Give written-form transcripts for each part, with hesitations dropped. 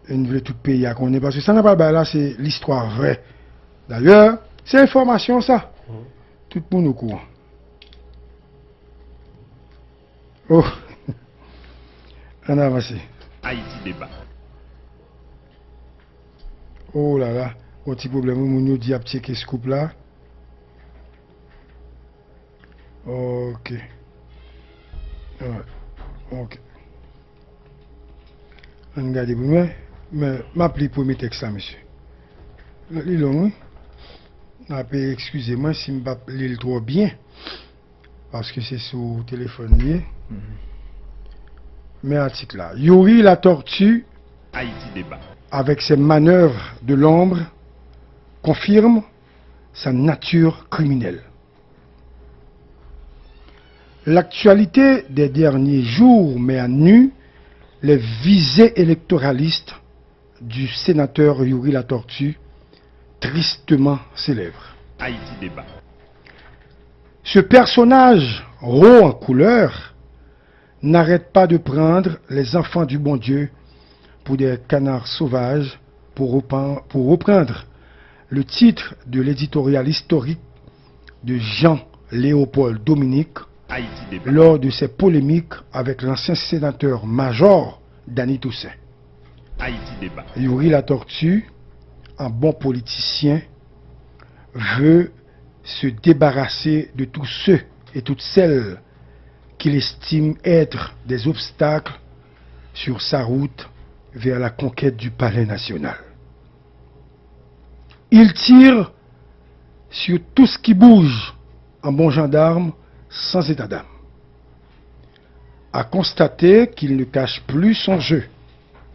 Une vraie tout pays à connaître. Parce que ça n'a pas là, c'est l'histoire vraie. D'ailleurs, c'est information ça. Tout pour nous courant. Oh, on a avancé. Haïti débat. Oh là là, un petit problème. Mon nous dit à checker ce couple là. Ok. Ouais. Ok. On regarde pour moi. Mais m'appelez pour mes textes là, monsieur. Il est long, oui. Excusez-moi si je ne lis trop bien. Parce que c'est sur le téléphone lié. Mais article là. Yuri la tortue, Haïti débat. avec ses manœuvres de l'ombre, confirme sa nature criminelle. L'actualité des derniers jours met à nu les visées électoralistes du sénateur Yuri la tortue, tristement célèbre. Haïti débat. Ce personnage haut en couleur n'arrête pas de prendre les enfants du bon Dieu pour des canards sauvages, pour reprendre le titre de l'éditorial historique de Jean-Léopold Dominique Haïti débat. lors de ses polémiques avec l'ancien sénateur-major Dany Toussaint. Haïti débat. Yuri la tortue, un bon politicien, veut se débarrasser de tous ceux et toutes celles qu'il estime être des obstacles sur sa route vers la conquête du palais national. Il tire sur tout ce qui bouge en bon gendarme sans état d'âme. À constater qu'il ne cache plus son jeu.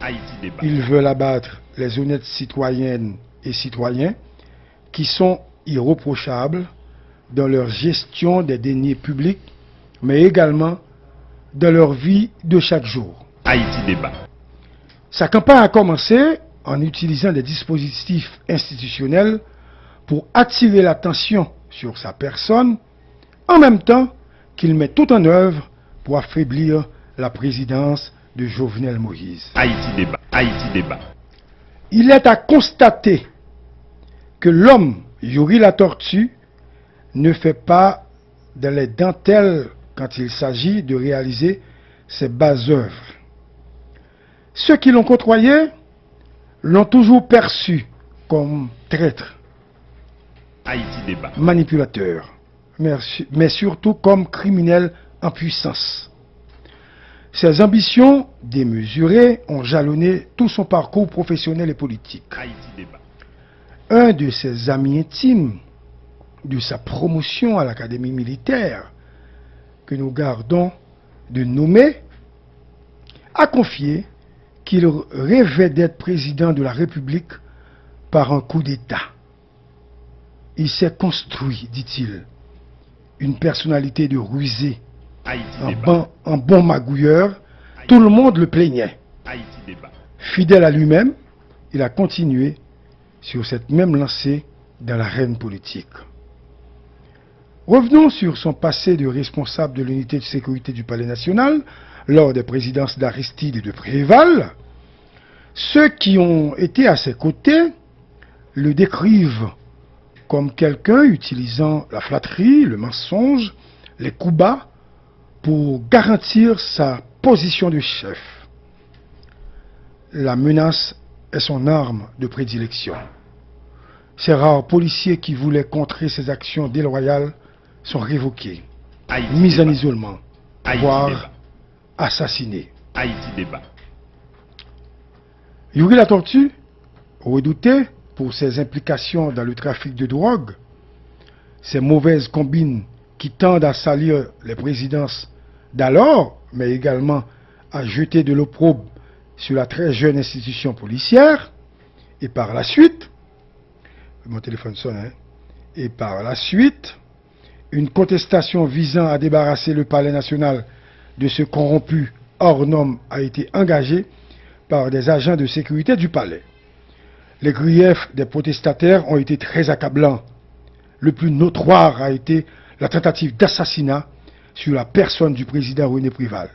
Haïti débat. Il veut abattre les honnêtes citoyennes et citoyens qui sont irréprochables dans leur gestion des deniers publics, mais également dans leur vie de chaque jour. Haïti débat. Sa campagne a commencé en utilisant des dispositifs institutionnels pour attirer l'attention sur sa personne, en même temps qu'il met tout en œuvre pour affaiblir la présidence de Jovenel Moïse. Haïti débat. Haïti débat. Il est à constater que l'homme, Yuri la tortue, ne fait pas dans les dentelles quand il s'agit de réaliser ses basses œuvres. Ceux qui l'ont côtoyé l'ont toujours perçu comme traître, Haïti débat. manipulateur, mais surtout comme criminel en puissance. Ses ambitions démesurées ont jalonné tout son parcours professionnel et politique. Haïti débat. Un de ses amis intimes de sa promotion à l'Académie militaire, que nous gardons de nommer, a confié qu'il rêvait d'être président de la République par un coup d'État. Il s'est construit, dit-il, une personnalité de rusé, Haïti débat. un bon magouilleur. Tout le monde le plaignait. Haïti débat. Fidèle à lui-même, il a continué sur cette même lancée dans l'arène politique. Revenons sur son passé de responsable de l'unité de sécurité du Palais national lors des présidences d'Aristide et de Préval. Ceux qui ont été à ses côtés le décrivent comme quelqu'un utilisant la flatterie, le mensonge, les coups bas pour garantir sa position de chef. La menace est son arme de prédilection. Ces rares policiers qui voulaient contrer ses actions déloyales sont révoqués, Haïti mis en débat. isolement, Haïti voire débat. assassinés. Haïti débat. Yuri la tortue, redouté pour ses implications dans le trafic de drogue, ses mauvaises combines qui tendent à salir les présidences d'alors, mais également à jeter de l'opprobre sur la très jeune institution policière, et par la suite, mon téléphone sonne, hein, et par la suite, une contestation visant à débarrasser le Palais national de ce corrompu hors norme a été engagée par des agents de sécurité du palais. Les griefs des protestataires ont été très accablants. Le plus notoire a été la tentative d'assassinat sur la personne du président René Préval.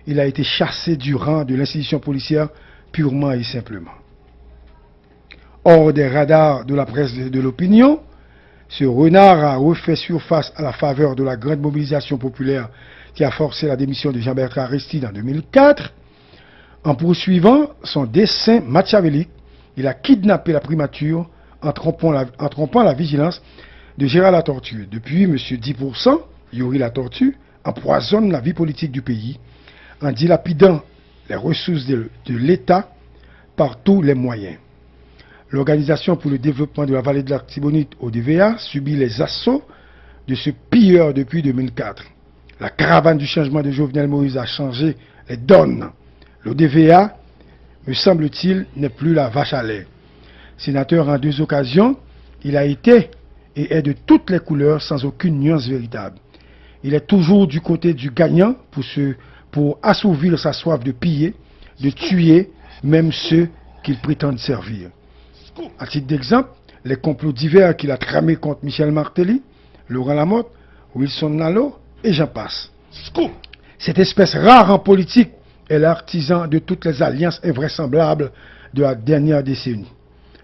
Il a été chassé du rang de l'institution policière purement et simplement. Hors des radars de la presse de l'opinion, ce renard a refait surface à la faveur de la grande mobilisation populaire qui a forcé la démission de Jean-Bertrand Aristide en 2004. En poursuivant son dessein machiavélique, il a kidnappé la primature en trompant la vigilance de Gérard Latortue. Depuis, M. 10%, Yuri Latortue, empoisonne la vie politique du pays en dilapidant les ressources de l'État par tous les moyens. L'Organisation pour le développement de la vallée de l'Artibonite, ODVA, subit les assauts de ce pilleur depuis 2004. La caravane du changement de Jovenel Moïse a changé les donnes. L'ODVA, me semble-t-il, n'est plus la vache à lait. Sénateur en 2 occasions, il a été et est de toutes les couleurs sans aucune nuance véritable. Il est toujours du côté du gagnant pour assouvir sa soif de piller, de tuer même ceux qu'il prétend servir. À titre d'exemple, les complots divers qu'il a tramés contre Michel Martelly, Laurent Lamotte, Wilson Nalo et j'en passe. Cette espèce rare en politique est l'artisan de toutes les alliances invraisemblables de la dernière décennie.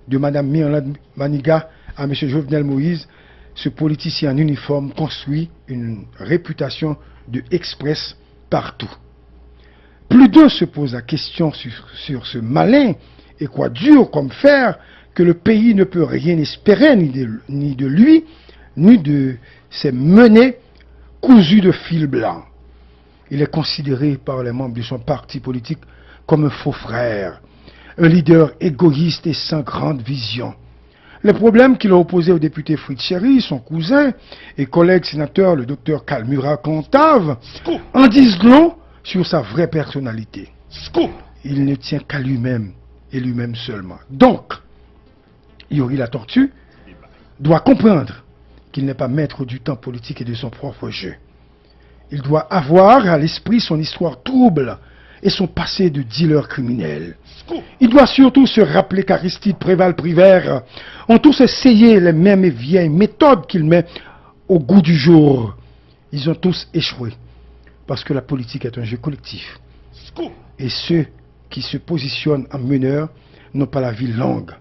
De Mme Myrland Maniga à M. Jovenel Moïse, ce politicien en uniforme construit une réputation de express partout. Plus d'un se pose la question sur ce malin et quoi dur comme fer que le pays ne peut rien espérer ni de lui, ni de ses menées cousues de fil blanc. Il est considéré par les membres de son parti politique comme un faux frère, un leader égoïste et sans grande vision. Les problèmes qu'il a opposés au député Fritz Chéry, son cousin et collègue sénateur, le docteur Kalmura Kontave, en disent long sur sa vraie personnalité. Il ne tient qu'à lui-même et lui-même seulement. Donc, Yuri Latortue doit comprendre qu'il n'est pas maître du temps politique et de son propre jeu. Il doit avoir à l'esprit son histoire trouble et son passé de dealer criminel. Il doit surtout se rappeler qu'Aristide Préval-Privert ont tous essayé les mêmes vieilles méthodes qu'il met au goût du jour. Ils ont tous échoué parce que la politique est un jeu collectif. Et ceux qui se positionnent en meneurs n'ont pas la vie longue.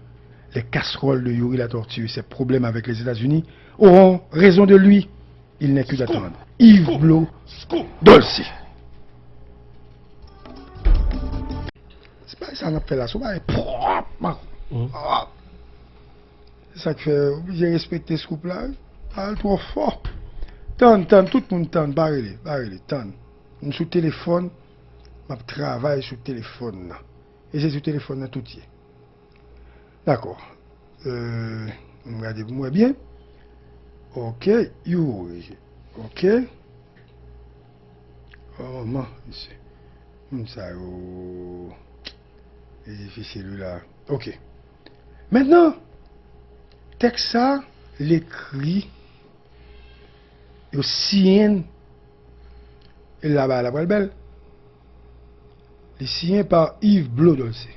Les casseroles de Yuri Latortue et ses problèmes avec les États-Unis auront raison de lui. Il n'est que d'attendre. Yves Blo Dolce. C'est pas ça qu'on appelle là, c'est ça que fait, j'ai respecté ce couple là. Parle trop fort. Tant, tout le monde tant, barrez-les, tant. Je suis sur téléphone, je travaille sur téléphone là. Et c'est sur téléphone là tout y est. D'accord. Regardez-vous moi bien. Ok, Yuri. Ok. Oh, man, c'est ça. Oh. C'est difficile là. Ok. Maintenant, texte ça, l'écrit, et aussi, et là-bas, la voile belle. Les signés par Yves Blo Dolce.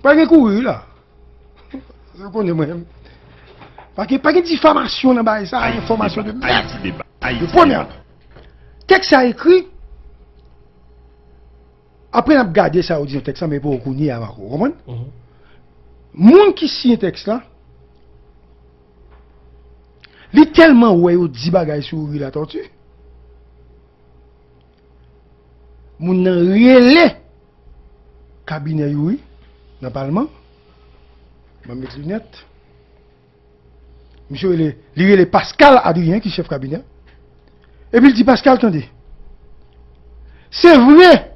Pas de courir là. Je connais moi-même. Pas de diffamation là-bas, ça, information de merde. Le premier. Texte a écrit. Après, on a gardé ça au texte, mais pour qu'on y a vous comprenez? Moun qui signe texte là, il est tellement ouais au 10 bagages sur la tortue. Moun nan relé cabinet Yuri dans le Parlement. Je mettre lunettes. Monsieur, il est Pascal Adrien qui est chef cabinet. Et puis il dit Pascal, attendez. C'est vrai,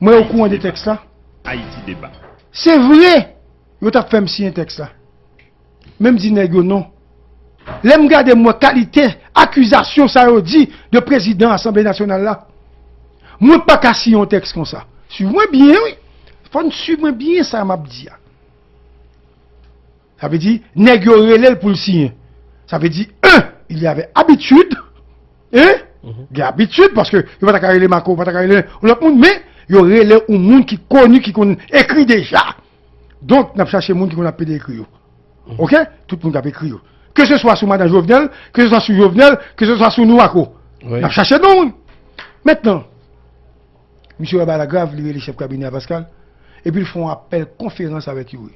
moi au courant des textes là. Haïti débat. C'est vrai, vous avez fait un texte là. Même dit non. L'aime garder moi qualité, accusation, ça a dit de président de l'Assemblée nationale là. Moi pas qu'à signer un texte comme ça. Suivez-moi bien, oui. Faut suivre bien ça m'a dit. Ça veut dire, nèg yo relève pour le signer. Ça veut dire, il y avait habitude, il y a habitude parce que il va pas les Marco, va pas l'autre monde, mais il y aurait un monde qui connu, qui écrit déjà. Donc, n'a cherché monde qui a pédé écrit. OK? Tout le monde a écrit. Que ce soit sur Madame Jovenel, que ce soit sur Jovenel, que ce soit sur Nouako. N'a cherché non. Maintenant, monsieur Abalagrave, lui, le chef cabinet à Pascal, et puis ils font appel conférence avec Yuri.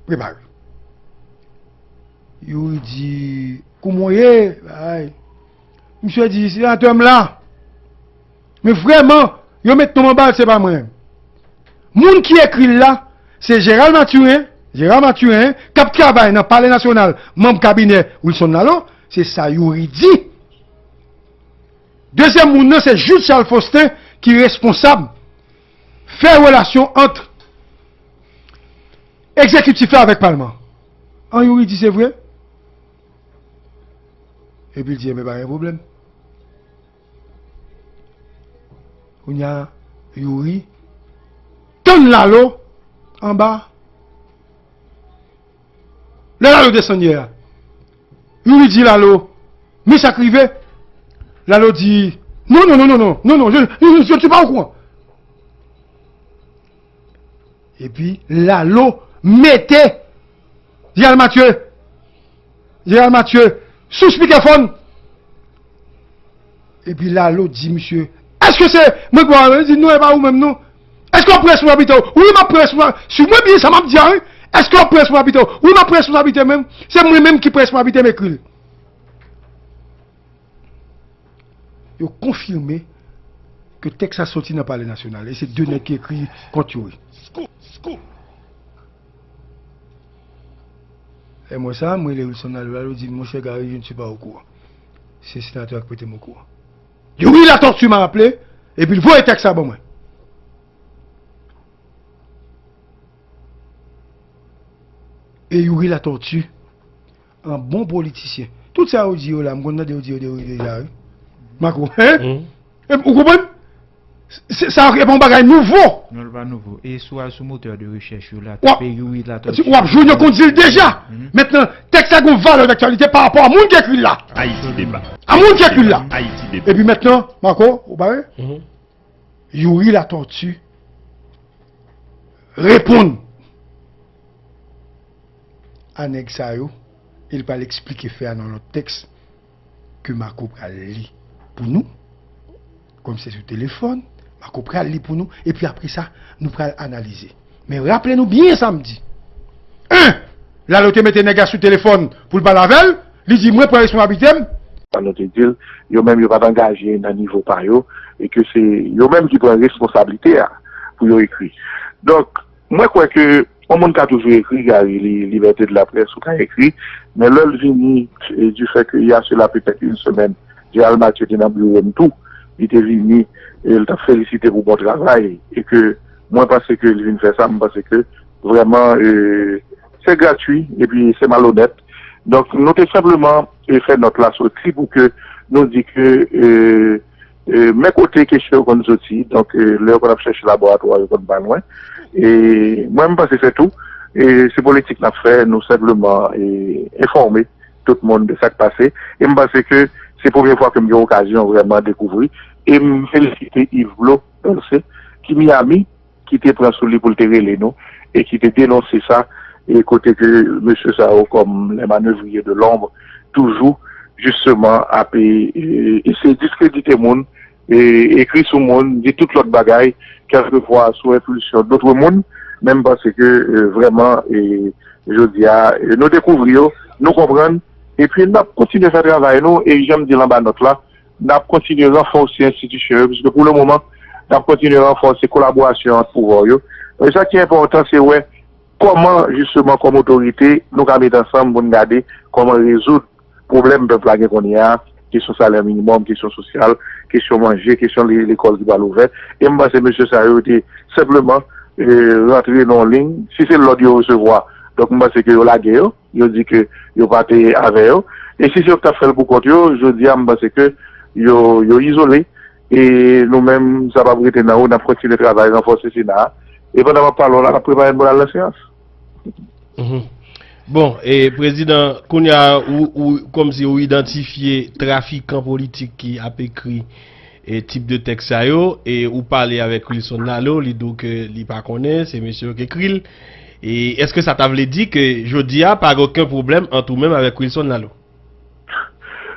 Préparé. Yuri dit, Koumoye, monsieur dit, c'est un homme là. Mais vraiment, yo met ton balle, c'est pas moi. Moun qui écrit là, c'est Gérald Mathurin, cap travail dans le Palais national, membre cabinet Wilson Nalo, c'est ça Yuri dit. Deuxième moun, c'est Jules Charles Faustin qui est responsable, faire relation entre exécutif avec Parlement. En Yuri dit c'est vrai. Et puis il dit, mais pas un problème. On y a Yuri, donne Lalo en bas. Le Lalo descend hier. Yuri dit Lalo, mais ça crive. Lalo dit, non, je ne suis pas au courant. Et puis Lalo mettait Gérald Mathieu, sous speakerphone. Et puis Lalo dit, monsieur, est-ce que c'est moi qui dit non et pas ou même non? Est-ce qu'on presse mon habité? Oui, ma presse mon habité. Si moi bien ça m'a dit, hein? Est-ce qu'on presse mon habité? Oui, ma presse mon habité même. C'est moi-même qui presse mon habité m'écrit. Ils ont confirmé que le texte a sorti dans le Palais national. Et c'est deux nègres qui écrit contre Yuri. Et moi ça, moi les Wilson Nalo dit, mon cher Gary, je ne suis pas au courant. C'est le sénateur qui prête mon courant. Yuri la tortue m'a appelé, et puis il voit le texte à bon moi. Et Yuri la tortue, un bon politicien. Tout ça, on dit, là, je me dis, Marco, hein? Vous comprenez? Ça répond à un bagage nouveau. Non, pas nouveau. Et soit sous moteur de recherche, là, Yuri la tortue. Ou je qu'on dit déjà. Maintenant, texte a une valeur d'actualité par rapport à mon qui écrit là. Haïti débat. À mon qui écrit là. Haïti débat. Et puis maintenant, Marco, vous voyez? Yuri la tortue répond à Nexayo, il va l'expliquer faire dans notre texte que Marco va lire pour nous, comme c'est sur téléphone, Marco va lire pour nous, et puis après ça, nous allons analyser. Mais rappelez-nous bien samedi. Là, l'autre mette Nega sur téléphone pour le balavel, il dit, moi, pour responsabilité. Alors, te dire, yo même yo pas engagé dans niveau par yo, et que c'est yo même qui prend responsabilité pour yo écrit. Donc, moi, je crois que on monde a toujours écrit, il y a la liberté de la presse, ou a écrit, mais là, le venu du fait qu'il y a cela peut-être une semaine, Gérald Mathieu était dans le bureau tout, il était venu, et il t'a félicité pour bon travail, et que moi, je pense qu'il vient faire ça, parce que vraiment, c'est gratuit, et puis c'est malhonnête. Donc, nous avons simplement fait notre la sortie pour que nous dit que mes côtés question qu'on nous dit, donc là on a cherché le laboratoire, on pas loin. Et moi, je pense que c'est tout. Et c'est politique qu'on a fait, nous simplement informer tout le monde de ce qui s'est passé. Et je pense que c'est la première fois que j'ai eu l'occasion vraiment de découvrir. Et je félicite Yves Blo, qui Miami, qui était pris sur lui pour le terrain, nous, et qui était dénoncé ça. Et côté que M. Sao, comme les manœuvriers de l'ombre, toujours, justement, a payé, et c'est discréditer le monde, et écrit sur le monde, dit toute l'autre bagaille, quelquefois sous impulsion d'autres monde, même parce que, vraiment, je dis, nous découvrir, nous comprendre, et puis, nous continuons à faire travail, nous, et j'aime dire en bas notre là, nous continuons à renforcer l'institution, parce que pour le moment, nous continuons à renforcer la collaboration entre pouvoirs. Et ça qui est important, c'est, ouais, comment, justement, comme autorité, nous allons mettre ensemble pour regarder comment résoudre le problème de plague qu'on y a, question salaire minimum, question sociale, question manger, question l'école qui va l'ouvrir. Et moi, c'est M. Sayo qui simplement rentrer dans la ligne. Si c'est l'ordre de recevoir, donc moi, c'est que la guerre, il dit que il pas avec eux. Et si c'est ce fait pour contre eux, je dis, moi, c'est que ils isolé. Et nous-mêmes, ça va brûler dans nous, on a continué de travailler dans le Sénat. Et pendant que parlons là, on a préparé une bonne séance. Bon, et président, Kounia, ou comme si vous identifiez trafiquant politique qui a écrit et type de texte à yo, et ou parler avec Wilson Nalo, li donc li pas connaît, c'est monsieur qui écrit. Et est-ce que ça t'avait dit que je dis pas aucun problème en tout même avec Wilson Nalo?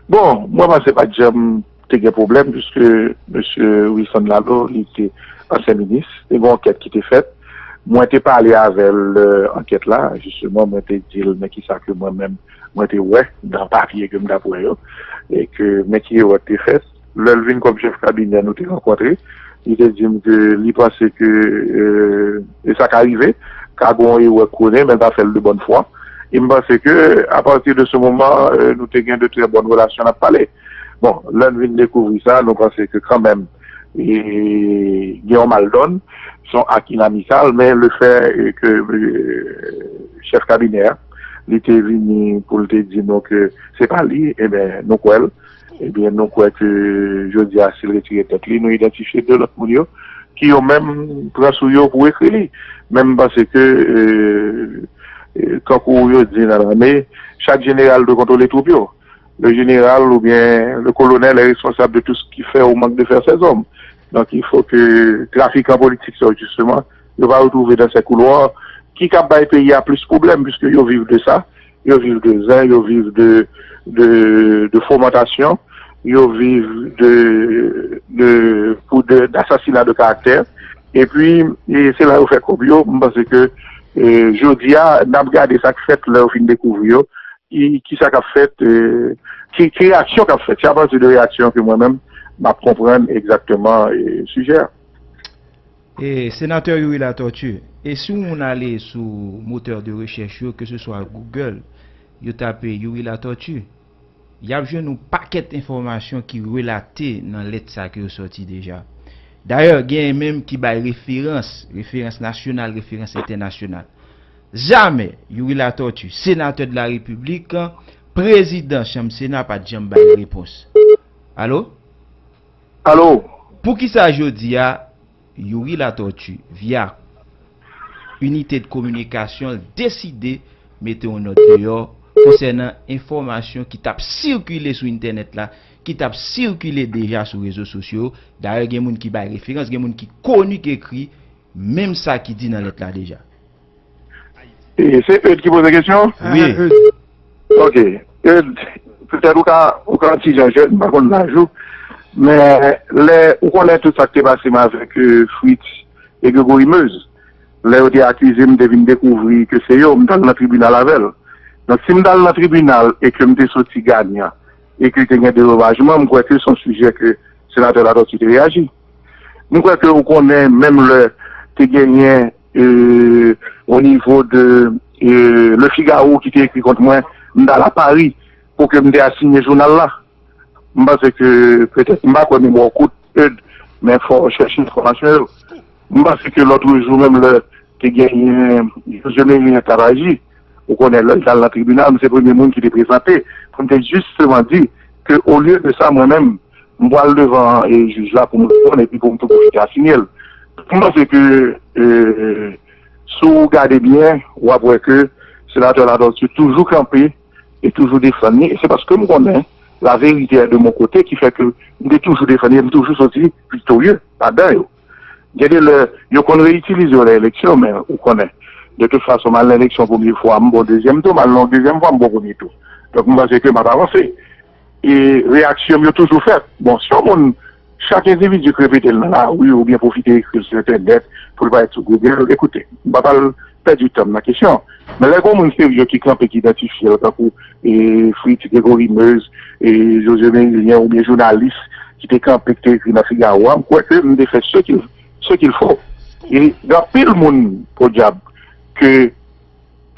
Bon, moi, c'est pas déjà un problème, puisque monsieur Wilson Nalo, il était ancien ministre, et une enquête qui était faite. Moi, j'ai parlé avec l'enquête là, justement, moi, j'ai dit, mais qui ça que moi-même, moi, j'ai ouais, dans le papier que je et que, mais qui est fait. L'Elvin, comme chef cabinet, nous t'ai rencontré. Il a dit que, il pensait que, et ça qui arrivé, Kagon et connaît, mais ça fait de bonne foi. Il me pensait que, à partir de ce moment, nous t'ai de très bonnes relations à parler. Bon, l'Elvin découvrit ça, nous pensons que quand même, et Guillaume Maldon sont acquis amical, mais le fait que chef cabinet, il était venu pour te dire donc que c'est pas lui, et bien, nous quoi, et bien, nous quoi que je dis à s'il retire tête, nous identifier de l'autre monde qui ont même pris sur eux pour écrire, même parce que quand on dit dans l'armée, chaque général doit contrôler tout bio. Le général ou bien le colonel est responsable de tout ce qu'il fait au manque de faire ses hommes. Donc il faut que le trafic en politique, justement, il va retrouver dans ces couloirs qui capable de payer à plus de problèmes puisque ils vivent de ça, ils vivent de zin, ils vivent de fomentation, ils vivent d'assassinat de caractère. Et puis, c'est là où fait comme yo, parce que je dis à n'a regardé ça que fait là au fin de découvrir qui ça qu'a fait qui réaction qu'a fait. C'est à partir de réaction que moi-même m'a comprendre exactement le sujet. Et sénateur Yuri La Tortue, et si on allait sur moteur de recherche, que ce soit Google, vous tapez Yuri La Tortue, il y a un paquet d'informations qui relatent dans l'état qui est sorti déjà. D'ailleurs, il y a même qui bat référence nationale, référence internationale. Jamais Yuri La Tortue, sénateur de la République, président Chambre Sénat, pas de jamais réponse. Allô? Allô? Pour qui ça je dis à Yuri La Tortue, via unité de communication, décidé mettre un note dehors concernant information qui tape circuler sur internet là, qui tape circuler déjà sur les réseaux sociaux. D'ailleurs, il y a des gens qui bail référence, il y a des gens qui connu qui écrit même ça qui dit dans lettre là déjà. Et c'est eux qui posent la question? Oui. Ok. Peut-être aucun petit jeune, par contre, l'ajout. Mais on connaît tout ça qui est passé avec Fritz et Grégory Meuse. Là, on a accusé de découvrir que c'est eux dans le tribunal avec elle. Donc, si je dans le tribunal et que je suis sorti gagnant et que je suis des revagements, je crois que c'est un sujet que le sénateur La Tortue réagit. Je crois que vous connaissez même le gagné au niveau de le Figaro qui était écrit contre moi dans la Paris pour que je me signé le journal là. Je pense que peut-être je ne sais pas coup mais il faut chercher l'information. Je pense que l'autre jour même le gagné je n'ai pas réagi. Vous connaissez dans le tribunal, c'est le premier monde qui est présenté. Pour me justement dire qu'au lieu de ça, moi-même, je vais aller devant et juge là pour me répondre et puis pour me profiter à signer. Je pense que si vous regardez bien, vous voyez que le sénateur La Tortue toujours campé et toujours défendu. Et c'est parce que je connais la vérité de mon côté qui fait que je toujours défendu, je toujours sorti victorieux là-dedans. Vous connaissez utiliser l'élection, mais vous connaissez. De toute façon, mal l'élection première fois, bon deuxième tour, mal deuxième fois, bon premier tour. Donc, moi, c'est que m'a avancé. Et réaction, j'ai toujours fait. Bon, si on, chaque individu qui répète là, oui, ou bien profiter d'écrire sur Internet, pour ne pas être sur Google, écoutez, je ne vais pas perdre du temps dans la question. Mais là, comme on sait, qui campe et qui identifie, tant que Fritz, Grégory Meuse, et José Ménilien, ou bien journaliste, qui était campé, qui était écrit dans Figaro, je crois que nous fait ce qu'il faut. Et dans pile le monde, pour diable, que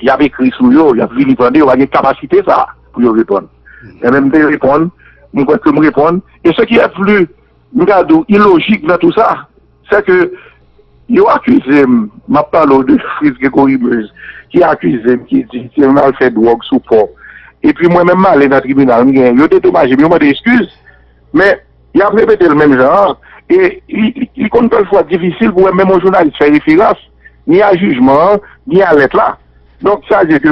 il y avait écrit sur eux, il y a vilipendé, il y a une capacité ça pour y répondre. Et même de répondre, je crois que me répondre. Et ce qui est plus illogique dans tout ça, c'est que ils ont accusé, ma parole de Fritz Grégory Meuse, qui a accusé, qui dit qu'il a fait drogue sous port. Et puis moi-même, allé dans le tribunal, ils ont dédommagé, ils ont des excuses. Mais il a répété le même genre. Et il compte parfois difficile pour même un journaliste faire référence, ni à jugement, ni à lettre là. Donc ça veut dire que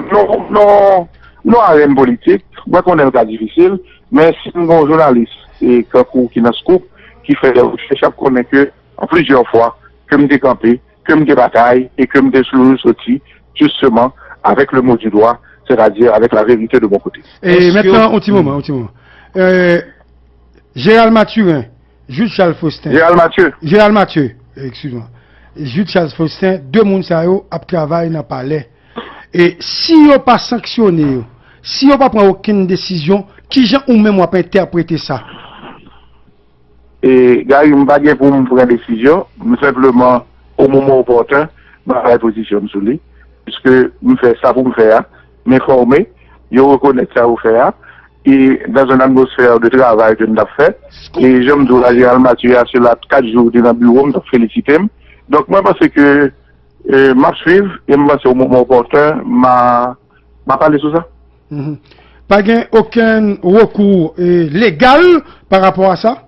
non à rien politique, moi qu'on est un cas difficile, mais si un journaliste et qui n'a scoop, qui fait des recherches, je connais que en plusieurs fois, que me décampé, que me bataille et que me sorti, justement, avec le mot du doigt, c'est-à-dire avec la vérité de mon côté. Et maintenant, un petit moment. Gérald Mathurin, Jules Charles Faustin. Gérald Mathieu. excuse-moi. Jude Charles Faustin, deux moun sa yo ap travail dans le palais. Et si yo pas sanctionné yo, si yo pas prend aucune décision, qui gens ou même pas interpréter ça? Et gars, je ne pas pour me prendre une décision, mais simplement au moment opportun, je vais position sur lui, puisque je fais ça pour me faire, m'informer, je reconnais ça pour faire, et dans une atmosphère de travail que nous avons fait, et je me dis la générale Mathieu sur la 4 jours dans le bureau, je félicite. Donc moi, je pense que je suivre et je pense au moment opportun, je parler sur ça. Pas aucun recours légal par rapport à ça?